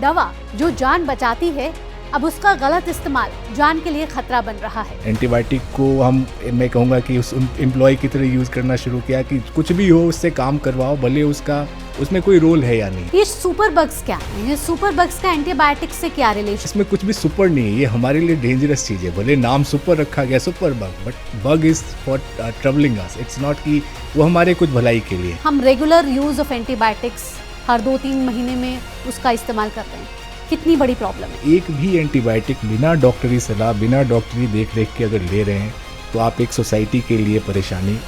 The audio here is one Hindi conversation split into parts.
दवा जो जान बचाती है, अब उसका गलत इस्तेमाल जान के लिए खतरा बन रहा है। एंटीबायोटिक को मैं कहूँगा कि उस एम्प्लॉय की तरह यूज़ करना शुरू किया कि कुछ भी हो उससे काम करवाओ, भले उसमें कोई रोल है या नहीं। ये सुपर बग्स क्या है? ये सुपर बग्स का एंटीबायोटिक से क्या रिलेशन? इसमें कुछ भी सुपर नहीं है, ये हमारे लिए डेंजरस चीज़ है। भले नाम सुपर रखा गया super bug, but bug is for troubling us, it's not कि वो हमारे कुछ भलाई के लिए। हम रेगुलर यूज ऑफ एंटीबायोटिक्स हर 2-3 महीने में उसका इस्तेमाल करते हैं, कितनी बड़ी प्रॉब्लम है। एक भी एंटीबायोटिक बिना डॉक्टरी सलाह, बिना डॉक्टरी देख रेख के अगर ले रहे हैं तो आप एक सोसाइटी के लिए परेशानी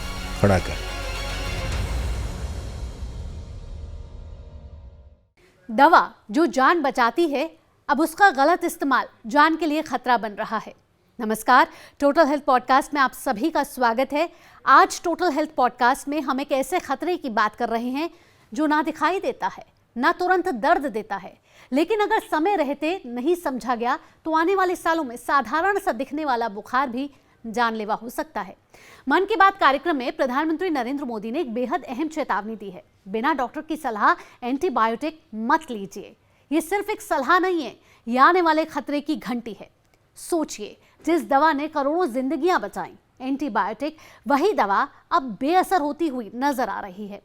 खड़ा कर। दवा जो जान बचाती है, अब उसका गलत इस्तेमाल जान के लिए खतरा बन रहा है। नमस्कार, टोटल हेल्थ पॉडकास्ट में आप सभी का स्वागत है। आज टोटल हेल्थ पॉडकास्ट में हम एक ऐसे खतरे की बात कर रहे हैं जो ना दिखाई देता है, ना तुरंत दर्द देता है, लेकिन अगर समय रहते नहीं समझा गया तो आने वाले सालों में साधारण सा दिखने वाला बुखार भी जानलेवा हो सकता है। मन की बात कार्यक्रम में प्रधानमंत्री नरेंद्र मोदी ने एक बेहद अहम चेतावनी दी है। बिना डॉक्टर की सलाह एंटीबायोटिक मत लीजिए। ये सिर्फ एक सलाह नहीं है, ये आने वाले खतरे की घंटी है। सोचिए, जिस दवा ने करोड़ों जिंदगियां बचाई, एंटीबायोटिक, वही दवा अब बेअसर होती हुई नजर आ रही है।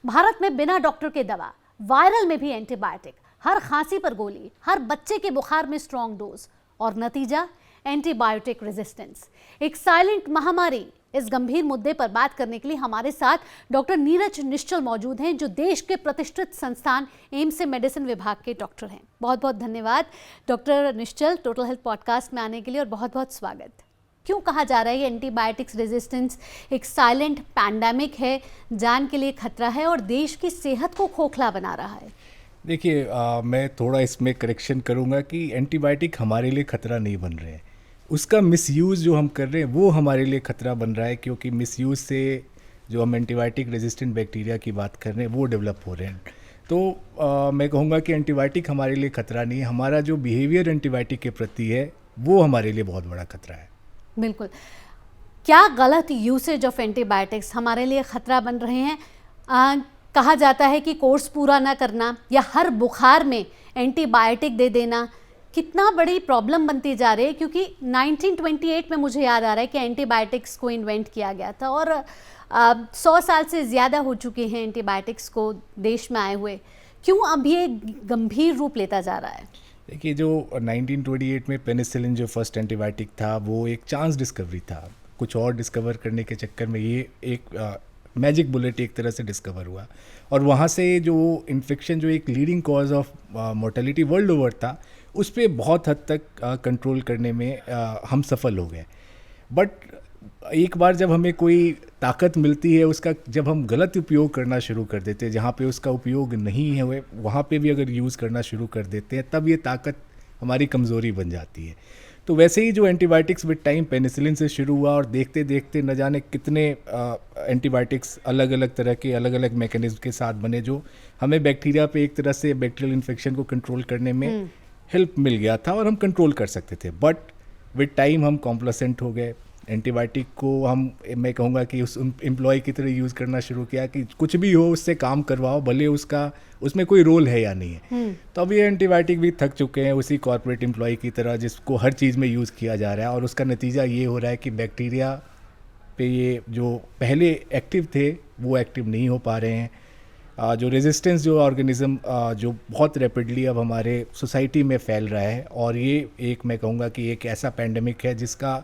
भारत में बिना डॉक्टर के दवा, वायरल में भी एंटीबायोटिक, हर खांसी पर गोली, हर बच्चे के बुखार में स्ट्रॉन्ग डोज, और नतीजा एंटीबायोटिक रेजिस्टेंस, एक साइलेंट महामारी। इस गंभीर मुद्दे पर बात करने के लिए हमारे साथ डॉक्टर नीरज निश्चल मौजूद हैं, जो देश के प्रतिष्ठित संस्थान एम्स से मेडिसिन विभाग के डॉक्टर हैं। बहुत बहुत धन्यवाद डॉक्टर निश्चल, टोटल हेल्थ पॉडकास्ट में आने के लिए, और बहुत बहुत स्वागत। क्यों कहा जा रहा है एंटीबायोटिक्स रेजिस्टेंस एक साइलेंट पैंडेमिक है, जान के लिए खतरा है और देश की सेहत को खोखला बना रहा है? देखिए, मैं थोड़ा इसमें करेक्शन करूंगा कि एंटीबायोटिक हमारे लिए खतरा नहीं बन रहे हैं, उसका मिसयूज़ जो हम कर रहे हैं वो हमारे लिए खतरा बन रहा है। क्योंकि मिसयूज़ से जो हम एंटीबायोटिक रेजिस्टेंट बैक्टीरिया की बात कर रहे हैं वो डेवलप हो रहे हैं। तो मैं कहूँगा कि एंटीबायोटिक हमारे लिए खतरा नहीं है, हमारा जो बिहेवियर एंटीबायोटिक के प्रति है वो हमारे लिए बहुत बड़ा खतरा है। बिल्कुल। क्या गलत यूसेज ऑफ एंटीबायोटिक्स हमारे लिए खतरा बन रहे हैं? कहा जाता है कि कोर्स पूरा ना करना या हर बुखार में एंटीबायोटिक दे देना कितना बड़ी प्रॉब्लम बनती जा रही है। क्योंकि 1928 में मुझे याद आ रहा है कि एंटीबायोटिक्स को इन्वेंट किया गया था, और 100 साल से ज़्यादा हो चुके हैं एंटीबायोटिक्स को देश में आए हुए। क्यों अब ये गंभीर रूप लेता जा रहा है? देखिए, जो 1928 में पेनिसिलिन जो फर्स्ट एंटीबायोटिक था वो एक चांस डिस्कवरी था। कुछ और डिस्कवर करने के चक्कर में ये एक मैजिक बुलेट एक तरह से डिस्कवर हुआ, और वहाँ से जो इन्फेक्शन जो एक leading cause of mortality world over था उस पर बहुत हद तक कंट्रोल करने में हम सफल हो गए। बट एक बार जब हमें कोई ताकत मिलती है, उसका जब हम गलत उपयोग करना शुरू कर देते हैं, जहाँ पे उसका उपयोग नहीं है वहाँ पे भी अगर यूज़ करना शुरू कर देते हैं, तब ये ताकत हमारी कमज़ोरी बन जाती है। तो वैसे ही जो एंटीबायोटिक्स विद टाइम पेनिसिलिन से शुरू हुआ, और देखते देखते न जाने कितने एंटीबायोटिक्स अलग अलग तरह के अलग अलग मैकेनिज्म के साथ बने, जो हमें बैक्टीरिया पे एक तरह से बैक्टीरियल इन्फेक्शन को कंट्रोल करने में हेल्प मिल गया था और हम कंट्रोल कर सकते थे। बट विद टाइम हम कॉम्प्लासेंट हो गए। एंटीबायोटिक को मैं कहूँगा कि उस एम्प्लॉय की तरह यूज़ करना शुरू किया कि कुछ भी हो उससे काम करवाओ, भले उसमें कोई रोल है या नहीं है। तो अब ये एंटीबायोटिक भी थक चुके हैं उसी कॉर्पोरेट एम्प्लॉय की तरह जिसको हर चीज़ में यूज़ किया जा रहा है, और उसका नतीजा ये हो रहा है कि बैक्टीरिया पे ये जो पहले एक्टिव थे वो एक्टिव नहीं हो पा रहे हैं। जो रेजिस्टेंस जो ऑर्गेनिज्म जो बहुत रैपिडली अब हमारे सोसाइटी में फैल रहा है, और ये एक मैं कहूँगा कि एक ऐसा पैंडेमिक है जिसका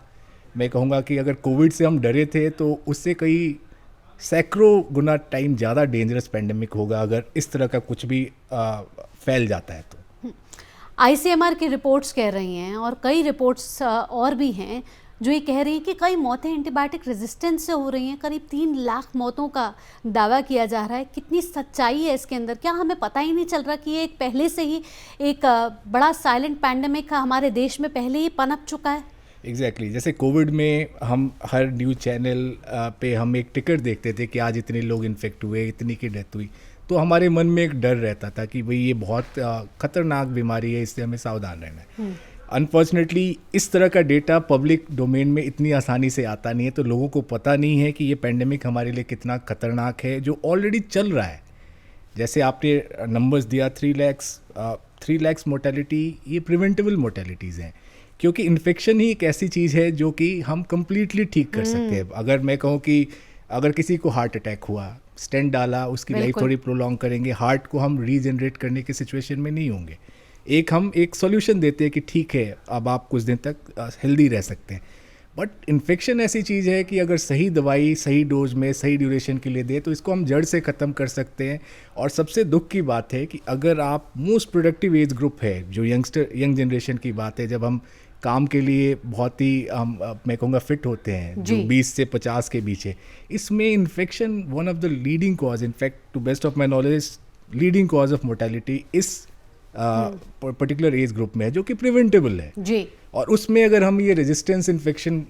मैं कहूँगा कि अगर कोविड से हम डरे थे तो उससे कई सैकड़ों गुना टाइम ज़्यादा डेंजरस पैंडेमिक होगा अगर इस तरह का कुछ भी फैल जाता है तो। ICMR की रिपोर्ट्स कह रही हैं, और कई रिपोर्ट्स और भी हैं जो ये कह रही हैं कि कई मौतें एंटीबायोटिक रेजिस्टेंस से हो रही हैं। करीब 3 लाख मौतों का दावा किया जा रहा है। कितनी सच्चाई है इसके अंदर? क्या हमें पता ही नहीं चल रहा कि ये एक पहले से ही एक बड़ा साइलेंट पैंडेमिक हमारे देश में पहले ही पनप चुका है? एग्जैक्टली जैसे कोविड में हम हर न्यूज़ चैनल पे हम एक टिकर देखते थे कि आज इतने लोग इन्फेक्ट हुए, इतनी की डेथ हुई, तो हमारे मन में एक डर रहता था कि भाई ये बहुत खतरनाक बीमारी है, इससे हमें सावधान रहना है। अनफॉर्चुनेटली इस तरह का डेटा पब्लिक डोमेन में इतनी आसानी से आता नहीं है, तो लोगों को पता नहीं है कि ये पेंडेमिक हमारे लिए कितना खतरनाक है जो ऑलरेडी चल रहा है। जैसे आपने नंबर्स दिया 3 लाख 3 लाख मोर्टेलिटी ये प्रिवेंटेबल मोर्टेलिटीज़ हैं, क्योंकि इन्फेक्शन ही एक ऐसी चीज़ है जो कि हम कम्प्लीटली ठीक कर सकते हैं। अगर मैं कहूँ कि अगर किसी को हार्ट अटैक हुआ, स्टेंट डाला, उसकी लाइफ थोड़ी प्रोलॉन्ग करेंगे, हार्ट को हम रीजनरेट करने की सिचुएशन में नहीं होंगे। हम एक सॉल्यूशन देते हैं कि ठीक है अब आप कुछ दिन तक हेल्दी रह सकते हैं। बट इन्फेक्शन ऐसी चीज़ है कि अगर सही दवाई सही डोज में सही ड्यूरेशन के लिए दे तो इसको हम जड़ से ख़त्म कर सकते हैं। और सबसे दुख की बात है कि अगर आप मोस्ट प्रोडक्टिव एज ग्रुप है जो यंग जनरेशन की बात है, जब हम काम के लिए बहुत ही मैं कहूँगा फिट होते हैं, जो 20 से 50 के बीच है, इसमें infection one of the leading cause, in fact to best of my knowledge leading cause of mortality इस पर्टिकुलर एज ग्रुप में है, जो कि प्रिवेंटेबल है जी। और उसमें अगर हम ये रेजिस्टेंस इन्फेक्शन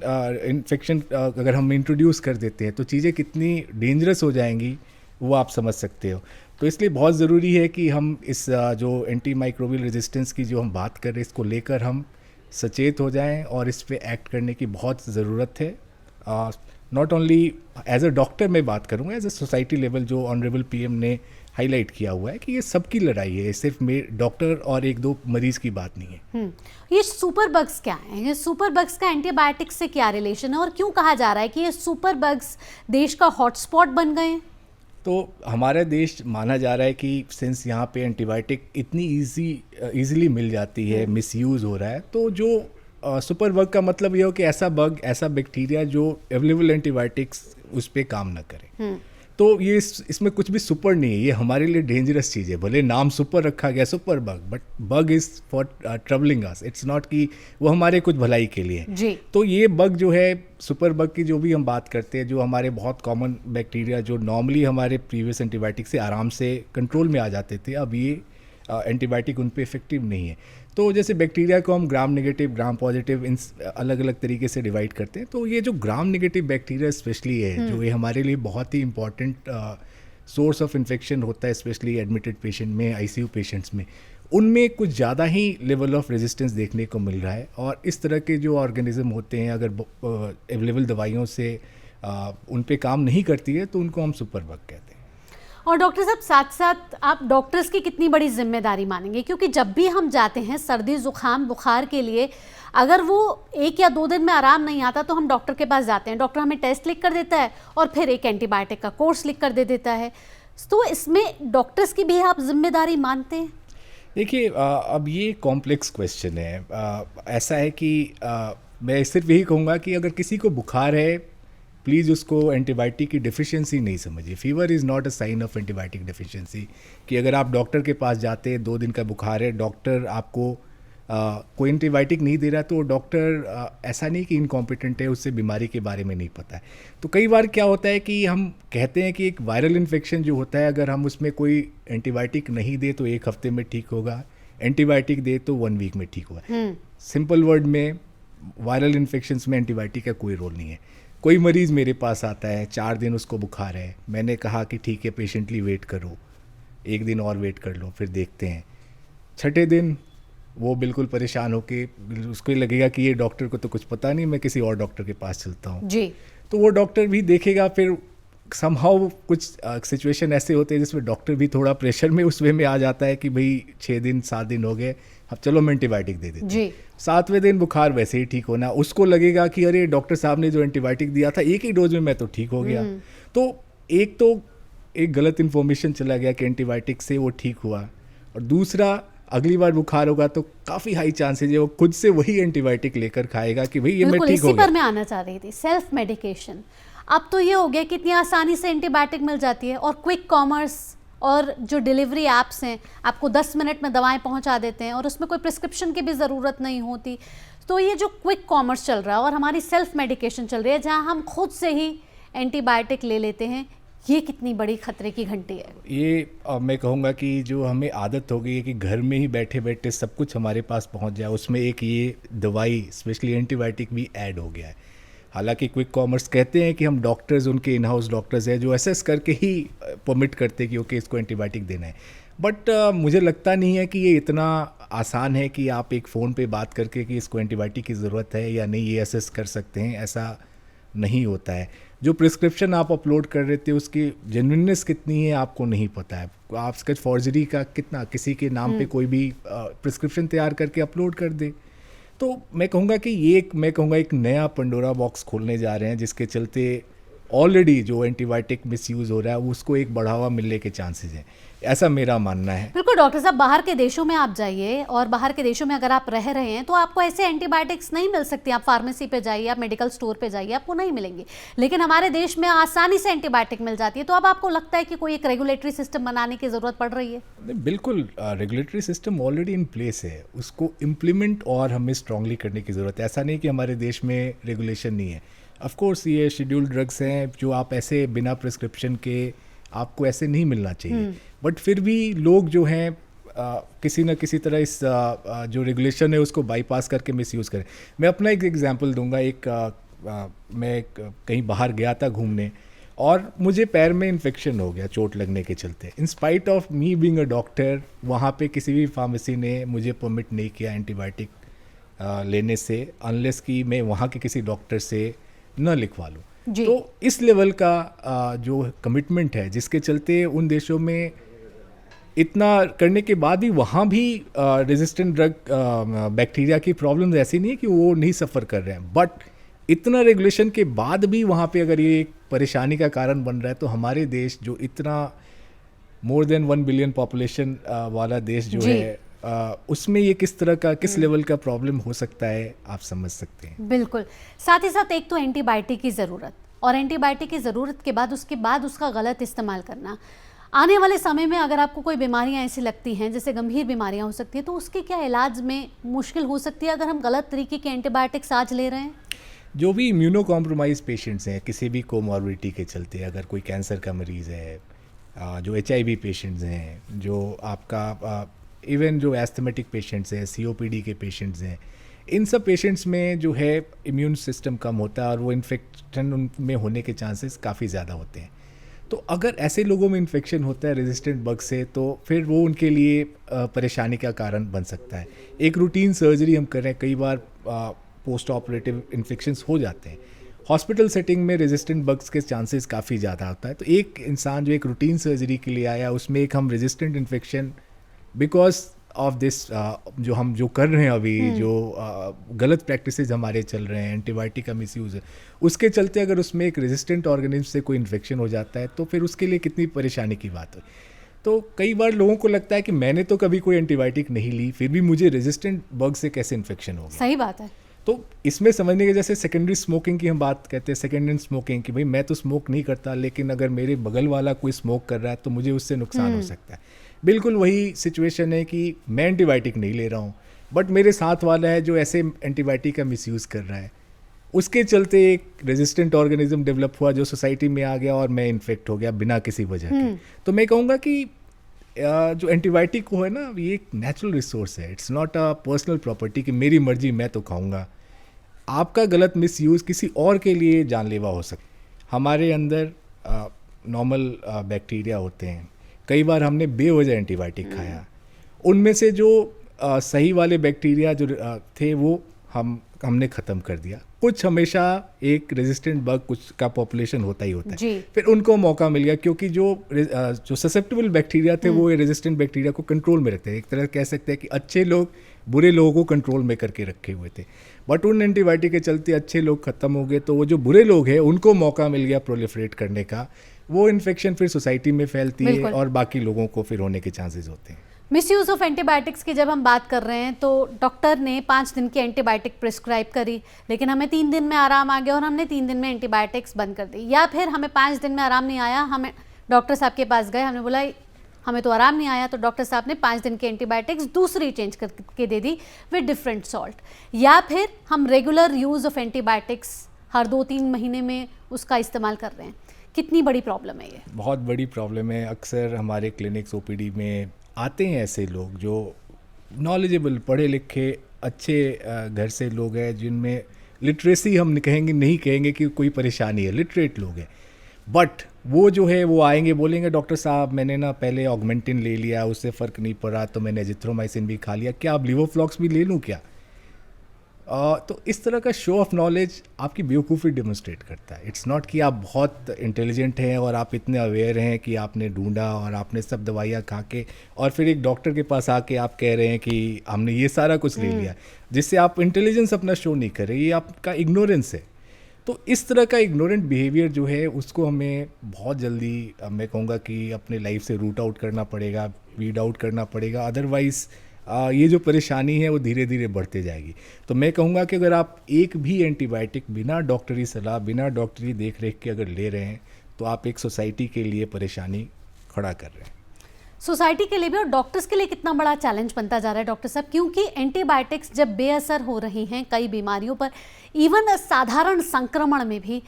अगर हम इंट्रोड्यूस कर देते हैं तो चीज़ें कितनी डेंजरस हो जाएंगी वो आप समझ सकते हो। तो इसलिए बहुत ज़रूरी है कि हम इस जो एंटी माइक्रोबियल रेजिस्टेंस की जो हम बात कर रहे हैं इसको लेकर हम सचेत हो जाएं और इस पे एक्ट करने की बहुत ज़रूरत है। Not only as a doctor मैं बात करूँगा, एज अ सोसाइटी लेवल जो ऑनरेबल पीएम ने हाईलाइट किया हुआ है कि ये सबकी लड़ाई है, सिर्फ डॉक्टर और एक दो मरीज की बात नहीं है। ये सुपर बग्स क्या हैं? ये सुपर बग्स का एंटीबायोटिक्स से क्या रिलेशन है और क्यों कहा जा रहा है कि ये सुपर बग्स देश का हॉटस्पॉट बन गए हैं? तो हमारा देश माना जा रहा है कि सिंस यहाँ पे एंटीबायोटिक इतनी ईजिली मिल जाती है, मिसयूज़ हो रहा है, तो जो सुपर बग का मतलब ये हो कि ऐसा बग, ऐसा बैक्टीरिया जो अवेलेबल एंटीबायोटिक्स उस पर काम ना करे। तो ये इसमें कुछ भी सुपर नहीं है, ये हमारे लिए डेंजरस चीज़ है। भले नाम सुपर रखा गया super bug, but bug is for troubling us, it's not कि वो हमारे कुछ भलाई के लिए जी। तो ये बग जो है सुपर बग की जो भी हम बात करते हैं, जो हमारे बहुत कॉमन बैक्टीरिया जो नॉर्मली हमारे प्रीवियस एंटीबायोटिक से आराम से कंट्रोल में आ जाते थे, अब ये एंटीबायोटिक उन पर इफेक्टिव नहीं है। तो जैसे बैक्टीरिया को हम ग्राम नेगेटिव, ग्राम पॉजिटिव, इन अलग अलग तरीके से डिवाइड करते हैं। तो ये जो ग्राम नेगेटिव बैक्टीरिया स्पेशली है, जो ये हमारे लिए बहुत ही इंपॉर्टेंट सोर्स ऑफ इन्फेक्शन होता है, स्पेशली एडमिटेड पेशेंट में, आईसीयू पेशेंट्स में, उनमें कुछ ज़्यादा ही लेवल ऑफ रेजिस्टेंस देखने को मिल रहा है। और इस तरह के जो ऑर्गेनिज्म होते हैं, अगर अवेलेबल दवाइयों से उन पे काम नहीं करती है तो उनको हम सुपर बग कहते हैं। और डॉक्टर साहब, साथ साथ आप डॉक्टर्स की कितनी बड़ी जिम्मेदारी मानेंगे, क्योंकि जब भी हम जाते हैं सर्दी जुकाम बुखार के लिए, अगर वो 1 या 2 दिन में आराम नहीं आता तो हम डॉक्टर के पास जाते हैं, डॉक्टर हमें टेस्ट लिख कर देता है और फिर एक एंटीबायोटिक का कोर्स लिख कर दे देता है। तो इसमें डॉक्टर्स की भी आप जिम्मेदारी मानते हैं? देखिए, अब ये कॉम्प्लेक्स क्वेश्चन है। ऐसा है कि मैं सिर्फ यही कहूँगा कि अगर किसी को बुखार है, प्लीज़ उसको एंटीबायोटिक की डिफिशिएंसी नहीं समझिए। Fever is not a sign of antibiotic deficiency. कि अगर आप डॉक्टर के पास जाते हैं, 2 दिन का बुखार है, डॉक्टर आपको कोई एंटीबायोटिक नहीं दे रहा, तो डॉक्टर ऐसा नहीं कि इनकॉम्पिटेंट है, उससे बीमारी के बारे में नहीं पता है। तो कई बार क्या होता है कि हम कहते हैं कि एक वायरल इन्फेक्शन जो होता है, अगर हम उसमें कोई एंटीबायोटिक नहीं दे तो 1 हफ्ते में ठीक होगा, एंटीबायोटिक दे तो 1 वीक में ठीक होगा। सिंपल वर्ड में, वायरल इन्फेक्शंस में एंटीबायोटिक का कोई रोल नहीं है। कोई मरीज़ मेरे पास आता है, 4 दिन उसको बुखार है, मैंने कहा कि ठीक है पेशेंटली वेट करो, 1 दिन और वेट कर लो, फिर देखते हैं। 6ठे दिन वो बिल्कुल परेशान होके, उसको लगेगा कि ये डॉक्टर को तो कुछ पता नहीं, मैं किसी और डॉक्टर के पास चलता हूँ जी। तो वो डॉक्टर भी देखेगा, फिर समहाउ कुछ सिचुएशन ऐसे होते हैं जिसमें डॉक्टर भी थोड़ा प्रेशर में उस वे में आ जाता है कि भाई 6 दिन 7 दिन हो गए, अब चलो मैं एंटीबायोटिक दे देते हैं। 7वें दिन बुखार वैसे ही ठीक होना, उसको लगेगा कि अरे डॉक्टर साहब ने जो एंटीबायोटिक दिया था 1 ही डोज में मैं तो ठीक हो गया। तो एक गलत इन्फॉर्मेशन चला गया कि एंटीबायोटिक से वो ठीक हुआ, और दूसरा अगली बार बुखार होगा तो काफ़ी हाई चांसेज है वो खुद से वही एंटीबायोटिक लेकर खाएगा कि भाई ये मैं ठीक हो गया। पर मैं आना चाह रही थी, सेल्फ मेडिकेशन। अब तो ये हो गया कि इतनी आसानी से एंटीबायोटिक मिल जाती है, और क्विक कॉमर्स और जो डिलीवरी ऐप्स हैं आपको 10 मिनट में दवाएं पहुंचा देते हैं, और उसमें कोई प्रिस्क्रिप्शन की भी ज़रूरत नहीं होती। तो ये जो क्विक कॉमर्स चल रहा है और हमारी सेल्फ मेडिकेशन चल रही है, जहाँ हम खुद से ही एंटीबायोटिक ले लेते हैं, ये कितनी बड़ी खतरे की घंटी है। ये मैं कहूँगा कि जो हमें आदत हो गई है कि घर में ही बैठे बैठे सब कुछ हमारे पास पहुँच जाए, उसमें एक ये दवाई स्पेशली एंटीबायोटिक भी ऐड हो गया है। हालांकि क्विक कॉमर्स कहते हैं कि हम डॉक्टर्स, उनके इन हाउस डॉक्टर्स हैं जो असेस करके ही परमिट करते हैं कि ओके इसको एंटीबायोटिक देना है। बट मुझे लगता नहीं है कि ये इतना आसान है कि आप एक फ़ोन पे बात करके कि इसको एंटीबायोटिक की ज़रूरत है या नहीं ये असेस कर सकते हैं, ऐसा नहीं होता है। जो प्रिस्क्रिप्शन आप अपलोड कर रहे थे उसकी जेन्युइननेस कितनी है आपको नहीं पता है। आप स्केच फॉर्जरी का कितना, किसी के नाम पे कोई भी प्रिस्क्रिप्शन तैयार करके अपलोड कर दे। तो मैं कहूँगा कि ये एक नया पंडोरा बॉक्स खोलने जा रहे हैं, जिसके चलते ऑलरेडी जो एंटीबायोटिक मिसयूज़ हो रहा है उसको एक बढ़ावा मिलने के चांसेस हैं, ऐसा मेरा मानना है। बिल्कुल डॉक्टर साहब, बाहर के देशों में आप जाइए और बाहर के देशों में अगर आप रह रहे हैं तो आपको ऐसे एंटीबायोटिक्स नहीं मिल सकती। आप फार्मेसी पे जाइए, आप मेडिकल स्टोर पे जाइए, आपको नहीं मिलेंगे। लेकिन हमारे देश में आसानी से एंटीबायोटिक मिल जाती है। तो अब आपको लगता है कि कोई एक रेगुलेटरी सिस्टम बनाने की ज़रूरत पड़ रही है? बिल्कुल, regulatory system already in place है, उसको इम्प्लीमेंट और हमें स्ट्रांगली करने की ज़रूरत है। ऐसा नहीं कि हमारे देश में रेगुलेशन नहीं है। ऑफ कोर्स ये शेड्यूल्ड ड्रग्स हैं जो आप ऐसे बिना प्रिस्क्रिप्शन के आपको ऐसे नहीं मिलना चाहिए, बट फिर भी लोग जो हैं किसी न किसी तरह इस जो रेगुलेशन है उसको बाईपास करके मिसयूज़ करें। मैं अपना एक एग्जांपल दूंगा। मैं कहीं बाहर गया था घूमने और मुझे पैर में इन्फेक्शन हो गया चोट लगने के चलते। In spite of me being a doctor, वहाँ पे किसी भी फार्मेसी ने मुझे परमिट नहीं किया एंटीबायोटिक लेने से, अनलेस कि मैं वहाँ के किसी डॉक्टर से न लिखवा लूँ। तो इस लेवल का जो कमिटमेंट है, जिसके चलते उन देशों में इतना करने के बाद भी वहाँ भी रेजिस्टेंट ड्रग बैक्टीरिया की प्रॉब्लम्स ऐसी नहीं है कि वो नहीं सफ़र कर रहे हैं, बट इतना रेगुलेशन के बाद भी वहाँ पे अगर ये एक परेशानी का कारण बन रहा है, तो हमारे देश जो इतना मोर देन 1 बिलियन पॉपुलेशन वाला देश जो है, उसमें ये किस तरह का, किस लेवल का प्रॉब्लम हो सकता है, आप समझ सकते हैं। बिल्कुल। साथ ही साथ एक तो एंटीबायोटिक की ज़रूरत, और एंटीबायोटिक की ज़रूरत के बाद उसके बाद उसका गलत इस्तेमाल करना। आने वाले समय में अगर आपको कोई बीमारियां ऐसी लगती हैं, जैसे गंभीर बीमारियां हो सकती हैं, तो उसके क्या इलाज में मुश्किल हो सकती है अगर हम गलत तरीके के एंटीबायोटिक्स आज ले रहे हैं? जो भी इम्यूनो कॉम्प्रोमाइज पेशेंट्स हैं, किसी भी कोमॉर्बिडिटी के चलते, अगर कोई कैंसर का मरीज़ है, जो HIV पेशेंट्स हैं, जो आपका इवन जो एस्थमेटिक पेशेंट्स हैं, COPD के पेशेंट्स हैं, इन सब पेशेंट्स में जो है इम्यून सिस्टम कम होता है और वो इन्फेक्शन उनमें होने के चांसेस काफ़ी ज़्यादा होते हैं। तो अगर ऐसे लोगों में इन्फेक्शन होता है रेजिस्टेंट बग से, तो फिर वो उनके लिए परेशानी का कारण बन सकता है। एक रूटीन सर्जरी हम कर रहे हैं, कई बार पोस्ट ऑपरेटिव इन्फेक्शंस हो जाते हैं। हॉस्पिटल सेटिंग में रेजिस्टेंट बग्स के चांसेस काफ़ी ज़्यादा होता है। तो एक इंसान जो एक रूटीन सर्जरी के लिए आया, उसमें एक हम resistant infection because of this जो हम जो कर रहे हैं अभी, जो गलत प्रैक्टिसेस हमारे चल रहे हैं, एंटीबायोटिक का मिसयूज़ है, उसके चलते अगर उसमें एक रेजिस्टेंट ऑर्गेनिज्म से कोई इन्फेक्शन हो जाता है, तो फिर उसके लिए कितनी परेशानी की बात है। तो कई बार लोगों को लगता है कि मैंने तो कभी कोई एंटीबायोटिक नहीं ली, फिर भी मुझे रेजिस्टेंट बग से कैसे इन्फेक्शन हो गया। सही बात है। तो इसमें समझने के, जैसे सेकेंडरी स्मोकिंग की हम बात कहते हैं, सेकेंड हैंड स्मोकिंग की, भाई मैं तो स्मोक नहीं करता, लेकिन अगर मेरे बगल वाला कोई स्मोक कर रहा है तो मुझे उससे नुकसान हो सकता है। बिल्कुल वही सिचुएशन है कि मैं एंटीबायोटिक नहीं ले रहा हूँ, बट मेरे साथ वाला है जो ऐसे एंटीबायोटिक का मिसयूज़ कर रहा है, उसके चलते एक रेजिस्टेंट ऑर्गेनिज्म डेवलप हुआ जो सोसाइटी में आ गया और मैं इन्फेक्ट हो गया बिना किसी वजह के। तो मैं कहूँगा कि जो एंटीबायोटिक है ना, ये एक नेचुरल रिसोर्स है, it's not a personal property कि मेरी मर्जी मैं तो खाऊंगा। आपका गलत मिसयूज़ किसी और के लिए जानलेवा हो सकता है। हमारे अंदर नॉर्मल बैक्टीरिया होते हैं, कई बार हमने बेवजह एंटीबायोटिक खाया, उनमें से जो सही वाले बैक्टीरिया जो थे वो हमने ख़त्म कर दिया। कुछ हमेशा एक रेजिस्टेंट बग कुछ का पॉपुलेशन होता ही होता है, फिर उनको मौका मिल गया, क्योंकि जो ससेप्टेबल बैक्टीरिया थे वो रेजिस्टेंट बैक्टीरिया को कंट्रोल में रखते हैं। एक तरह कह सकते हैं कि अच्छे लोग बुरे लोगों को कंट्रोल में करके रखे हुए थे, बट उन एंटीबायोटिक के चलते अच्छे लोग ख़त्म हो गए, तो वो जो बुरे लोग हैं उनको मौका मिल गया प्रोलिफरेट करने का। वो इन्फेक्शन फिर सोसाइटी में फैलती है और बाकी लोगों को फिर होने के चांसेस होते हैं। मिसयूज़ ऑफ एंटीबायोटिक्स की जब हम बात कर रहे हैं, तो डॉक्टर ने 5 दिन की एंटीबायोटिक प्रिस्क्राइब करी, लेकिन हमें 3 दिन में आराम आ गया और हमने 3 दिन में एंटीबायोटिक्स बंद कर दी। या फिर हमें 5 दिन में आराम नहीं आया, हमें डॉक्टर साहब के पास गए, हमने बोला हमें तो आराम नहीं आया, तो डॉक्टर साहब ने 5 दिन की एंटीबायोटिक्स दूसरी चेंज करके दे दी विद डिफरेंट सॉल्ट। या फिर हम रेगुलर यूज़ ऑफ एंटीबायोटिक्स हर 2-3 महीने में उसका इस्तेमाल कर रहे हैं। कितनी बड़ी प्रॉब्लम है ये? बहुत बड़ी प्रॉब्लम है। अक्सर हमारे क्लिनिक्स OPD में आते हैं ऐसे लोग जो नॉलेजेबल, पढ़े लिखे, अच्छे घर से लोग हैं, जिनमें लिटरेसी हम नहीं कहेंगे कि कोई परेशानी है, लिटरेट लोग हैं, बट वो जो है वो आएंगे, बोलेंगे डॉक्टर साहब मैंने ना पहले ऑगमेंटिन ले लिया, उससे फ़र्क नहीं पड़ा, तो मैंने एजिथ्रोमाइसिन भी खा लिया, क्या अब लिवोफ्लॉक्स भी ले लूँ क्या? तो इस तरह का शो ऑफ नॉलेज आपकी बेवकूफ़ी डेमोन्स्ट्रेट करता है। इट्स नॉट कि आप बहुत इंटेलिजेंट हैं और आप इतने अवेयर हैं कि आपने ढूंढा और आपने सब दवाइयाँ खा के और फिर एक डॉक्टर के पास आके आप कह रहे हैं कि हमने ये सारा कुछ ले लिया, जिससे आप इंटेलिजेंस अपना शो नहीं कर रहे, ये आपका इग्नोरेंस है। तो इस तरह का इग्नोरेंट बिहेवियर जो है उसको हमें बहुत जल्दी मैं कहूँगा कि अपने लाइफ से रूट आउट करना पड़ेगा, वीड आउट करना पड़ेगा। अदरवाइज़ ये जो परेशानी है वो धीरे धीरे बढ़ते जाएगी। तो मैं कहूँगा कि अगर आप एक भी एंटीबायोटिक बिना डॉक्टरी सलाह, बिना डॉक्टरी देख रेख के अगर ले रहे हैं तो आप एक सोसाइटी के लिए परेशानी खड़ा कर रहे हैं। सोसाइटी के लिए भी और डॉक्टर्स के लिए कितना बड़ा चैलेंज बनता जा रहा है डॉक्टर साहब, क्योंकि एंटीबायोटिक्स जब बेअसर हो रही हैं कई बीमारियों पर, इवन साधारण संक्रमण में भी,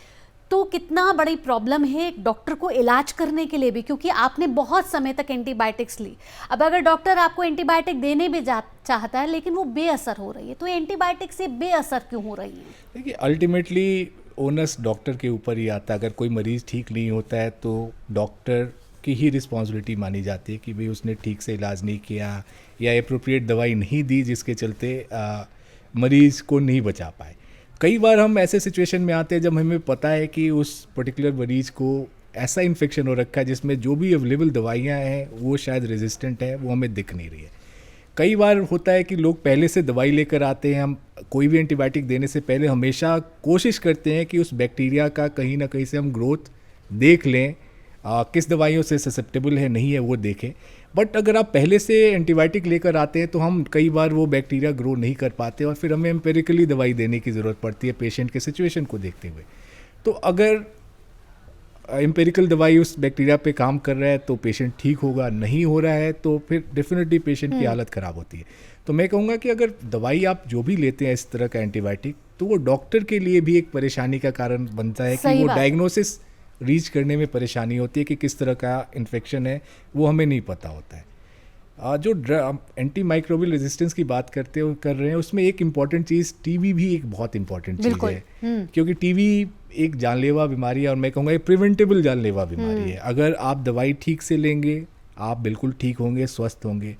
तो कितना बड़ी प्रॉब्लम है एक डॉक्टर को इलाज करने के लिए भी, क्योंकि आपने बहुत समय तक एंटीबायोटिक्स ली। अब अगर डॉक्टर आपको एंटीबायोटिक देने भी चाहता है लेकिन वो बेअसर हो रही है, तो एंटीबायोटिक से बेअसर क्यों हो रही है? देखिए, अल्टीमेटली ओनस डॉक्टर के ऊपर ही आता है। अगर कोई मरीज़ ठीक नहीं होता है तो डॉक्टर की ही रिस्पॉन्सिबिलिटी मानी जाती है कि भाई उसने ठीक से इलाज नहीं किया या एप्रोप्रिएट दवाई नहीं दी, जिसके चलते मरीज़ को नहीं बचा पाए। कई बार हम ऐसे सिचुएशन में आते हैं जब हमें पता है कि उस पर्टिकुलर मरीज़ को ऐसा इन्फेक्शन हो रखा है जिसमें जो भी अवेलेबल दवाइयाँ हैं वो शायद रेजिस्टेंट है, वो हमें दिख नहीं रही है। कई बार होता है कि लोग पहले से दवाई लेकर आते हैं। हम कोई भी एंटीबायोटिक देने से पहले हमेशा कोशिश करते हैं कि उस बैक्टीरिया का कहीं ना कहीं से हम ग्रोथ देख लें, किस दवाइयों से ससेप्टेबल है नहीं है वो देखें। बट अगर आप पहले से एंटीबायोटिक लेकर आते हैं तो हम कई बार वो बैक्टीरिया ग्रो नहीं कर पाते और फिर हमें एम्पेरिकली दवाई देने की ज़रूरत पड़ती है पेशेंट के सिचुएशन को देखते हुए। तो अगर एम्पेरिकल दवाई उस बैक्टीरिया पे काम कर रहा है तो पेशेंट ठीक होगा, नहीं हो रहा है तो फिर डेफिनेटली पेशेंट की हालत ख़राब होती है। तो मैं कहूँगा कि अगर दवाई आप जो भी लेते हैं इस तरह का एंटीबायोटिक, तो वो डॉक्टर के लिए भी एक परेशानी का कारण बनता है कि वो डायग्नोसिस रीच करने में परेशानी होती है कि किस तरह का इन्फेक्शन है वो हमें नहीं पता होता है। जो एंटी माइक्रोबियल रेजिस्टेंस की बात कर रहे हैं उसमें एक इम्पॉर्टेंट चीज़ टीबी भी एक बहुत इंपॉर्टेंट चीज़ है, क्योंकि टीबी एक जानलेवा बीमारी है और मैं कहूँगा ये प्रिवेंटेबल जानलेवा बीमारी है। अगर आप दवाई ठीक से लेंगे आप बिल्कुल ठीक होंगे, स्वस्थ होंगे।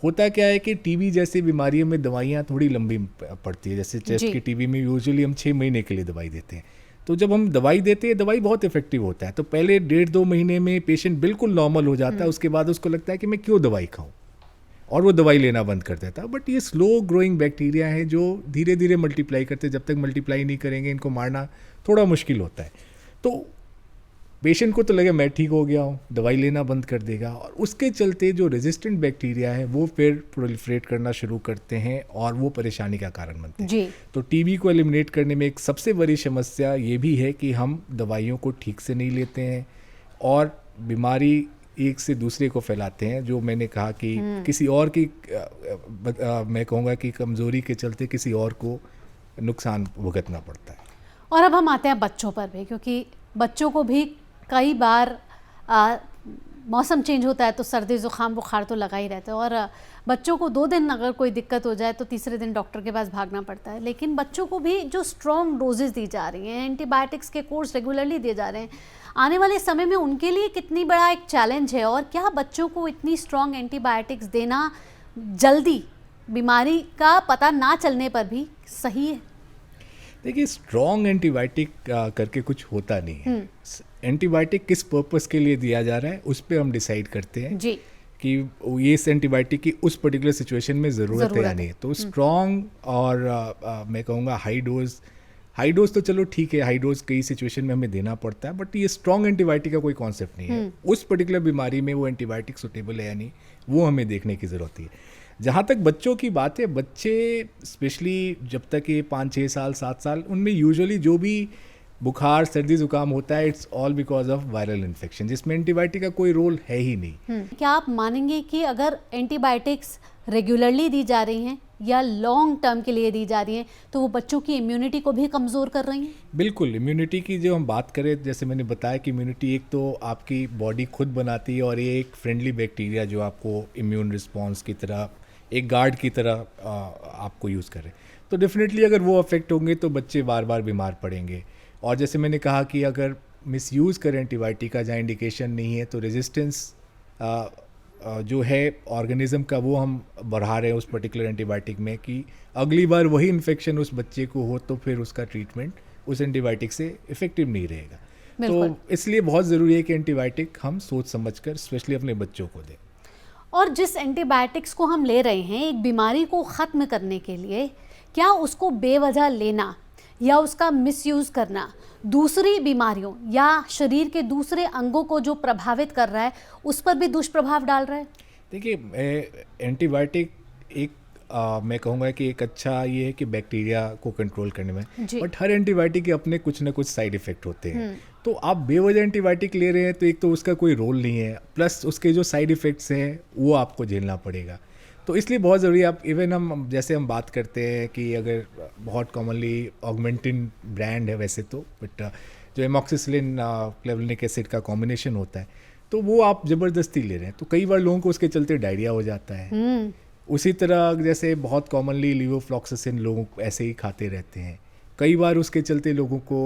होता क्या है कि टीबी जैसी बीमारियों में दवाइयाँ थोड़ी लंबी पड़ती है। जैसे चेस्ट की टीबी में यूजुअली हम 6 महीने के लिए दवाई देते हैं। तो जब हम दवाई देते हैं दवाई बहुत इफेक्टिव होता है, तो पहले 1.5-2 महीने में पेशेंट बिल्कुल नॉर्मल हो जाता है। उसके बाद उसको लगता है कि मैं क्यों दवाई खाऊं और वो दवाई लेना बंद कर देता है। बट ये स्लो ग्रोइंग बैक्टीरिया है जो धीरे धीरे मल्टीप्लाई करते हैं। जब तक मल्टीप्लाई नहीं करेंगे इनको मारना थोड़ा मुश्किल होता है। तो पेशेंट को तो लगे मैं ठीक हो गया हूँ, दवाई लेना बंद कर देगा और उसके चलते जो रेजिस्टेंट बैक्टीरिया है वो फिर प्रोलिफरेट करना शुरू करते हैं और वो परेशानी का कारण बनते हैं। तो टीबी को एलिमिनेट करने में एक सबसे बड़ी समस्या ये भी है कि हम दवाइयों को ठीक से नहीं लेते हैं और बीमारी एक से दूसरे को फैलाते हैं। जो मैंने कहा कि किसी और की मैं कहूँगा कि कमज़ोरी के चलते किसी और को नुकसान भुगतना पड़ता है। और अब हम आते हैं बच्चों पर भी, क्योंकि बच्चों को भी कई बार मौसम चेंज होता है तो सर्दी ज़ुकाम बुखार तो लगा ही रहता है और बच्चों को 2 दिन अगर कोई दिक्कत हो जाए तो तीसरे दिन डॉक्टर के पास भागना पड़ता है। लेकिन बच्चों को भी जो स्ट्रॉन्ग डोजेस दी जा रही हैं, एंटीबायोटिक्स के कोर्स रेगुलरली दिए जा रहे हैं, आने वाले समय में उनके लिए कितनी बड़ा एक चैलेंज है? और क्या बच्चों को इतनी स्ट्रॉन्ग एंटीबायोटिक्स देना जल्दी बीमारी का पता ना चलने पर भी सही है? देखिए, स्ट्रॉन्ग एंटीबायोटिक करके कुछ होता नहीं है। एंटीबायोटिक किस पर्पस के लिए दिया जा रहा है उस पर हम डिसाइड करते हैं जी कि ये इस एंटीबायोटिक की उस पर्टिकुलर सिचुएशन में ज़रूरत है या नहीं। तो स्ट्रॉन्ग और मैं कहूँगा हाई डोज तो चलो ठीक है, हाई डोज कई सिचुएशन में हमें देना पड़ता है, बट ये स्ट्रॉन्ग एंटीबायोटिक का कोई कॉन्सेप्ट नहीं है। उस पर्टिकुलर बीमारी में वो एंटीबायोटिक सुटेबल है या नहीं वो हमें देखने की ज़रूरत है। जहाँ तक बच्चों की बात है, बच्चे स्पेशली जब तक ये 5-6 साल 7 साल, उनमें यूजुअली जो भी बुखार सर्दी जुकाम होता है it's all because of viral infection, जिसमें एंटीबायोटिक का कोई रोल है ही नहीं। क्या आप मानेंगे कि अगर एंटीबायोटिक्स रेगुलरली दी जा रही हैं या लॉन्ग टर्म के लिए दी जा रही हैं तो वो बच्चों की इम्यूनिटी को भी कमज़ोर कर रही हैं? बिल्कुल, इम्यूनिटी की जो हम बात करें, जैसे मैंने बताया कि इम्यूनिटी एक तो आपकी बॉडी खुद बनाती है और ये एक फ्रेंडली बैक्टीरिया जो आपको इम्यून रिस्पॉन्स की तरह एक गार्ड की तरह आपको यूज़ करे। तो डेफिनेटली अगर वो अफेक्ट होंगे तो बच्चे बार बार बीमार पड़ेंगे। और जैसे मैंने कहा कि अगर मिसयूज़ करें एंटीबायोटिक का जहाँ इंडिकेशन नहीं है तो रेजिस्टेंस जो है ऑर्गेनिज्म का वो हम बढ़ा रहे हैं उस पर्टिकुलर एंटीबायोटिक में कि अगली बार वही इन्फेक्शन उस बच्चे को हो तो फिर उसका ट्रीटमेंट उस एंटीबायोटिक से इफेक्टिव नहीं रहेगा। तो इसलिए बहुत ज़रूरी है कि एंटीबायोटिक हम सोच समझकर स्पेशली अपने बच्चों को दें। और जिस एंटीबायोटिक्स को हम ले रहे हैं एक बीमारी को ख़त्म करने के लिए, क्या उसको बेवजह लेना या उसका मिसयूज़ करना दूसरी बीमारियों या शरीर के दूसरे अंगों को जो प्रभावित कर रहा है उस पर भी दुष्प्रभाव डाल रहा है? देखिए, एंटीबायोटिक एक मैं कहूँगा कि एक अच्छा ये है कि बैक्टीरिया को कंट्रोल करने में, बट हर एंटीबायोटिक के अपने कुछ ना कुछ साइड इफ़ेक्ट होते हैं। तो आप बेवजह एंटीबायोटिक ले रहे हैं तो एक तो उसका कोई रोल नहीं है, प्लस उसके जो साइड इफ़ेक्ट्स हैं वो आपको झेलना पड़ेगा। तो इसलिए बहुत ज़रूरी है। आप इवन हम जैसे हम बात करते हैं कि अगर बहुत कॉमनली ऑगमेंटिन ब्रांड है वैसे तो, बट जो एमॉक्सिसिलिन क्लेवलिनिक एसिड का कॉम्बिनेशन होता है तो वो आप ज़बरदस्ती ले रहे हैं तो कई बार लोगों को उसके चलते डायरिया हो जाता है। उसी तरह जैसे बहुत कॉमनली लीवोफ्लॉक्सासिन लोग ऐसे ही खाते रहते हैं, कई बार उसके चलते लोगों को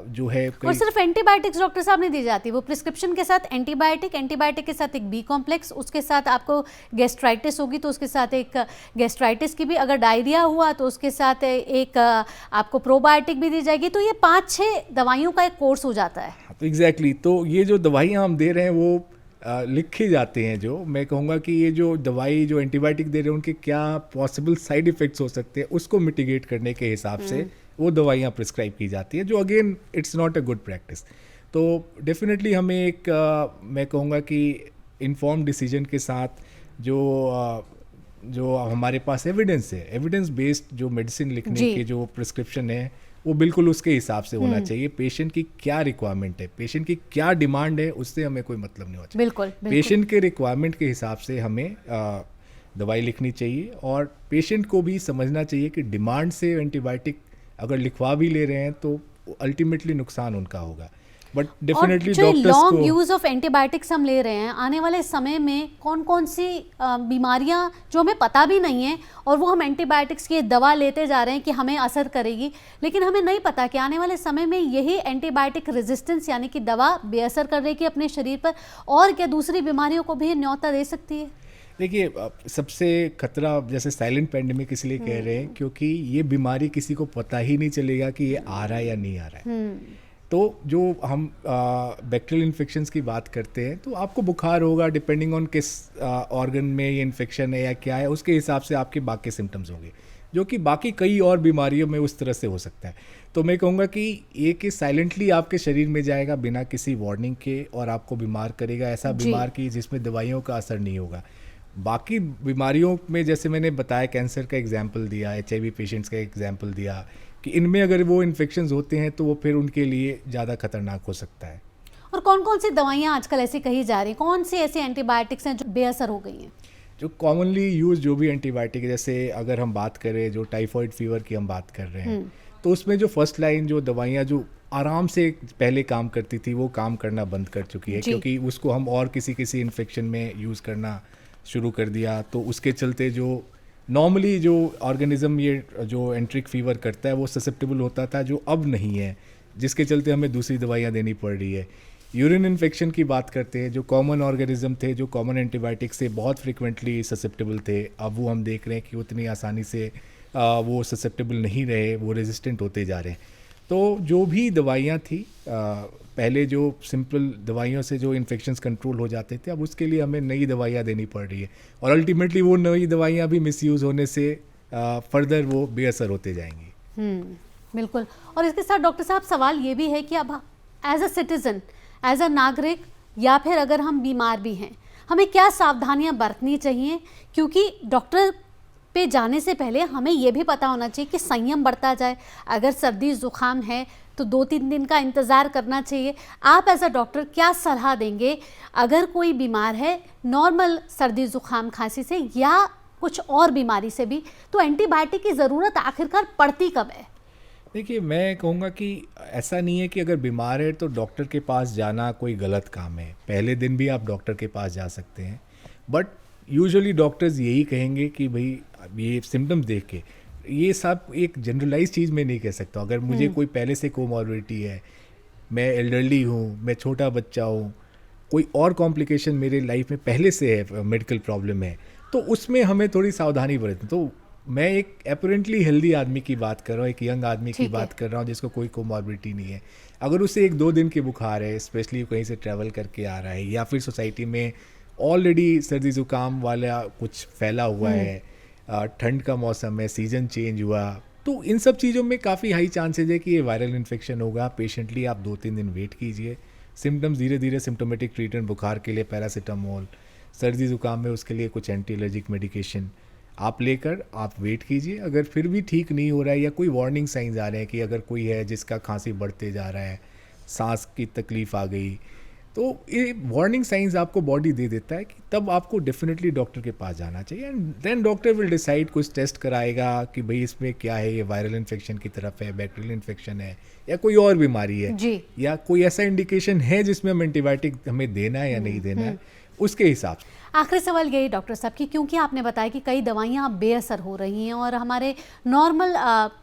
जो है और सिर्फ एंटीबायोटिक्स डॉक्टर साहब नहीं दी जाती, वो प्रिस्क्रिप्शन के साथ एंटीबायोटिक के साथ एक बी कॉम्प्लेक्स, उसके साथ आपको गैस्ट्राइटिस होगी तो उसके साथ एक गैस्ट्राइटिस की भी, अगर डायरिया हुआ तो उसके साथ एक आपको प्रोबायोटिक भी दी जाएगी। तो ये 5-6 दवाइयों का एक कोर्स हो जाता है। तो एग्जैक्टली तो ये जो दवाइयाँ हम दे रहे हैं वो लिखे जाते हैं। जो मैं कहूँगा कि ये जो दवाई जो एंटीबायोटिक दे रहे हैं उनके क्या पॉसिबल साइड इफ़ेक्ट्स हो सकते हैं उसको मिटिगेट करने के हिसाब से वो दवाइयाँ प्रिस्क्राइब की जाती है, जो again it's not a good practice. तो डेफिनेटली हमें एक मैं कहूँगा कि इन्फॉर्म डिसीजन के साथ जो हमारे पास एविडेंस है, एविडेंस बेस्ड जो मेडिसिन लिखने के जो प्रिस्क्रिप्शन है वो बिल्कुल उसके हिसाब से होना चाहिए। पेशेंट की क्या रिक्वायरमेंट है, पेशेंट की क्या डिमांड है, उससे हमें कोई मतलब नहीं होना चाहिए। बिल्कुल। पेशेंट के रिक्वायरमेंट के हिसाब से हमें दवाई लिखनी चाहिए और पेशेंट को भी समझना चाहिए कि डिमांड से एंटीबायोटिक अगर लिखवा भी ले रहे हैं तो अल्टीमेटली नुकसान उनका होगा। बट डेफिनेटली डॉक्टर्स को लॉन्ग यूज ऑफ एंटीबायोटिक्स हम ले रहे हैं, आने वाले समय में कौन कौन सी बीमारियां जो हमें पता भी नहीं है और वो हम एंटीबायोटिक्स की दवा लेते जा रहे हैं कि हमें असर करेगी, लेकिन हमें नहीं पता कि आने वाले समय में यही एंटीबायोटिक रेजिस्टेंस यानी कि दवा बेअसर कर रही है अपने शरीर पर, और क्या दूसरी बीमारियों को भी न्योता दे सकती है? देखिए, सबसे खतरा जैसे साइलेंट पैंडेमिक इसलिए कह रहे हैं क्योंकि ये बीमारी किसी को पता ही नहीं चलेगा कि ये आ रहा है या नहीं आ रहा है। तो जो हम बैक्टीरियल इन्फेक्शंस की बात करते हैं तो आपको बुखार होगा, डिपेंडिंग ऑन किस ऑर्गन में ये इन्फेक्शन है या क्या है, उसके हिसाब से आपके बाकी सिम्टम्स होंगे, जो कि बाकी कई और बीमारियों में उस तरह से हो सकता है। तो मैं कहूँगा कि ये कि साइलेंटली आपके शरीर में जाएगा बिना किसी वार्निंग के और आपको बीमार करेगा, ऐसा बीमार की जिसमें दवाइयों का असर नहीं होगा। बाकी बीमारियों में जैसे मैंने बताया, कैंसर का एग्जाम्पल दिया, HIV पेशेंट्स का एग्जाम्पल दिया कि इनमें अगर वो इन्फेक्शंस होते हैं तो वो फिर उनके लिए ज़्यादा खतरनाक हो सकता है। और कौन कौन सी दवाइयाँ आजकल ऐसी कही जा रही हैं, कौन सी ऐसी एंटीबायोटिक्स हैं जो बेअसर हो गई हैं? जो कॉमनली यूज जो भी एंटीबायोटिक, जैसे अगर हम बात करें जो टाइफाइड फीवर की हम बात कर रहे हैं तो उसमें जो फर्स्ट लाइन जो दवाइयाँ जो आराम से पहले काम करती थी वो काम करना बंद कर चुकी है, क्योंकि उसको हम और किसी इन्फेक्शन में यूज़ करना शुरू कर दिया। तो उसके चलते जो नॉर्मली जो ऑर्गेनिज्म ये जो एंट्रिक फीवर करता है वो ससेप्टेबल होता था, जो अब नहीं है, जिसके चलते हमें दूसरी दवाइयाँ देनी पड़ रही है। यूरिन इन्फेक्शन की बात करते हैं, जो कॉमन ऑर्गेनिज्म थे, जो कॉमन एंटीबायोटिक से बहुत फ्रिक्वेंटली ससेप्टेबल थे, अब वो हम देख रहे हैं कि उतनी आसानी से वो ससेप्टेबल नहीं रहे, वो रेजिस्टेंट होते जा रहे हैं। तो जो भी दवाइयाँ थी पहले जो सिंपल दवाइयों से जो इन्फेक्शंस कंट्रोल हो जाते थे, अब उसके लिए हमें नई दवाइयाँ देनी पड़ रही है और अल्टीमेटली वो नई दवाइयाँ भी मिसयूज़ होने से फर्दर वो बेअसर होते जाएंगी। बिल्कुल। और इसके साथ डॉक्टर साहब सवाल ये भी है कि अब as a citizen, as a नागरिक, या फिर अगर हम बीमार भी हैं, हमें क्या सावधानियाँ बरतनी चाहिए? क्योंकि डॉक्टर पे जाने से पहले हमें ये भी पता होना चाहिए कि संयम बढ़ता जाए। अगर सर्दी ज़ुकाम है तो 2-3 दिन का इंतज़ार करना चाहिए। आप एज अ डॉक्टर क्या सलाह देंगे अगर कोई बीमार है नॉर्मल सर्दी ज़ुकाम खांसी से या कुछ और बीमारी से भी, तो एंटीबायोटिक की ज़रूरत आखिरकार पड़ती कब है? देखिए, मैं कहूँगा कि ऐसा नहीं है कि अगर बीमार है तो डॉक्टर के पास जाना कोई गलत काम है। पहले दिन भी आप डॉक्टर के पास जा सकते हैं, बट यूजुअली डॉक्टर्स यही कहेंगे कि भाई ये सिम्टम्स देख के, ये सब एक जनरलाइज चीज़ में नहीं कह सकता। अगर मुझे कोई पहले से कोमॉर्बिडिटी है, मैं एल्डरली हूँ, मैं छोटा बच्चा हूँ, कोई और कॉम्प्लिकेशन मेरे लाइफ में पहले से है, मेडिकल प्रॉब्लम है, तो उसमें हमें थोड़ी सावधानी बरतनी। तो मैं एक अपरेंटली हेल्दी आदमी की बात कर रहा हूँ, एक यंग आदमी की बात कर रहा हूँ जिसको कोई कोमॉर्बिडिटी नहीं है। अगर उसे 1-2 दिन की बुखार है, स्पेशली कहीं से ट्रैवल करके आ रहा है, या फिर सोसाइटी में ऑलरेडी सर्दी ज़ुकाम वाला कुछ फैला हुआ है, ठंड का मौसम है, सीज़न चेंज हुआ, तो इन सब चीज़ों में काफ़ी हाई चांसेज है कि ये वायरल इन्फेक्शन होगा। पेशेंटली आप 2-3 दिन वेट कीजिए। सिम्टम्स धीरे धीरे सिम्टोमेटिक ट्रीटमेंट, बुखार के लिए पैरासीटामोल, सर्दी ज़ुकाम में उसके लिए कुछ एंटी एलर्जिक मेडिकेशन आप लेकर आप वेट कीजिए। अगर फिर भी ठीक नहीं हो रहा है या कोई वार्निंग साइंस आ रहे हैं कि अगर कोई है जिसका खांसी बढ़ते जा रहा है, सांस की तकलीफ़ आ गई, तो ये वार्निंग साइंस आपको बॉडी दे देता है कि तब आपको डेफिनेटली डॉक्टर के पास जाना चाहिए। And then doctor will decide, कुछ टेस्ट कराएगा कि भाई इसमें क्या है, ये वायरल इन्फेक्शन की तरफ है, बैक्टीरियल इन्फेक्शन है, या कोई और बीमारी है जी। या कोई ऐसा इंडिकेशन है जिसमें हम एंटीबायोटिक हमें देना है या नहीं देना है, उसके हिसाब से। आखिरी सवाल यही डॉक्टर साहब की, क्योंकि आपने बताया कि कई दवाइयाँ बेअसर हो रही हैं और हमारे नॉर्मल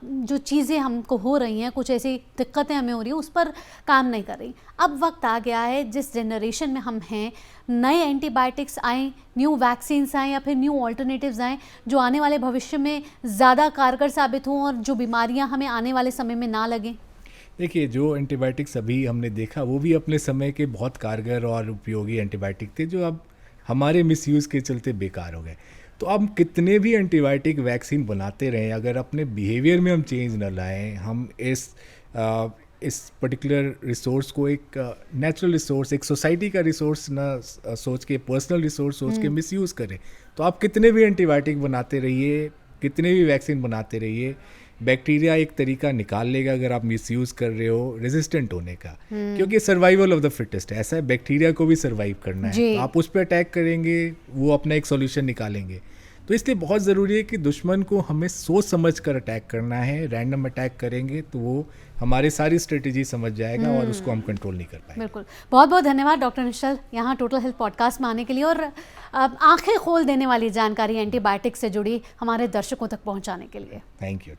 जो चीज़ें हमको हो रही हैं, कुछ ऐसी दिक्कतें हमें हो रही हैं, उस पर काम नहीं कर रही। अब वक्त आ गया है, जिस जनरेशन में हम हैं, नए एंटीबायोटिक्स आएँ, न्यू वैक्सीन्स आएँ या फिर न्यू ऑल्टरनेटिव्स आएँ जो आने वाले भविष्य में ज़्यादा कारगर साबित हों और जो बीमारियाँ हमें आने वाले समय में ना लगें। देखिए, जो एंटीबायोटिक्स अभी हमने देखा वो भी अपने समय के बहुत कारगर और उपयोगी एंटीबायोटिक थे, जो अब हमारे मिसयूज़ के चलते बेकार हो गए। तो अब कितने भी एंटीबायोटिक वैक्सीन बनाते रहें, अगर अपने बिहेवियर में हम चेंज न लाएं, हम इस पर्टिकुलर रिसोर्स को एक नेचुरल रिसोर्स, एक सोसाइटी का रिसोर्स ना सोच के, पर्सनल रिसोर्स सोच के मिसयूज़ करें, तो आप कितने भी एंटीबायोटिक बनाते रहिए, कितने भी वैक्सीन बनाते रहिए, बैक्टीरिया एक तरीका निकाल लेगा अगर आप मिसयूज़ कर रहे हो रेजिस्टेंट होने का। क्योंकि सर्वाइवल ऑफ द फिटेस्ट है, ऐसा है, बैक्टीरिया को भी सर्वाइव करना है, तो आप उस पर अटैक करेंगे, वो अपना एक सॉल्यूशन निकालेंगे। तो इसलिए बहुत ज़रूरी है कि दुश्मन को हमें सोच समझ कर अटैक करना है। रैंडम अटैक करेंगे तो वो हमारी सारी स्ट्रेटेजी समझ जाएगा और उसको हम कंट्रोल नहीं कर पाएंगे। बिल्कुल, बहुत बहुत धन्यवाद डॉक्टर निश्चल यहाँ टोटल हेल्थ पॉडकास्ट में आने के लिए और आंखें खोल देने वाली जानकारी एंटीबायोटिक से जुड़ी हमारे दर्शकों तक पहुँचाने के लिए। Thank you.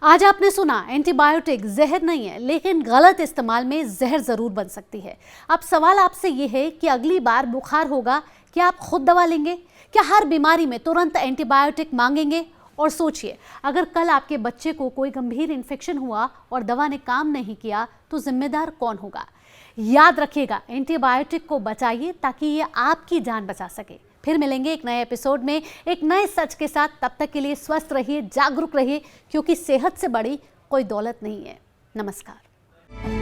आज आपने सुना, एंटीबायोटिक जहर नहीं है, लेकिन गलत इस्तेमाल में जहर ज़रूर बन सकती है। अब सवाल आपसे ये है कि अगली बार बुखार होगा, क्या आप खुद दवा लेंगे? क्या हर बीमारी में तुरंत एंटीबायोटिक मांगेंगे? और सोचिए, अगर कल आपके बच्चे को कोई गंभीर इन्फेक्शन हुआ और दवा ने काम नहीं किया, तो जिम्मेदार कौन होगा? याद रखिएगा, एंटीबायोटिक को बचाइए ताकि ये आपकी जान बचा सके। फिर मिलेंगे एक नए एपिसोड में एक नए सच के साथ। तब तक के लिए स्वस्थ रहिए, जागरूक रहिए, क्योंकि सेहत से बड़ी कोई दौलत नहीं है। नमस्कार।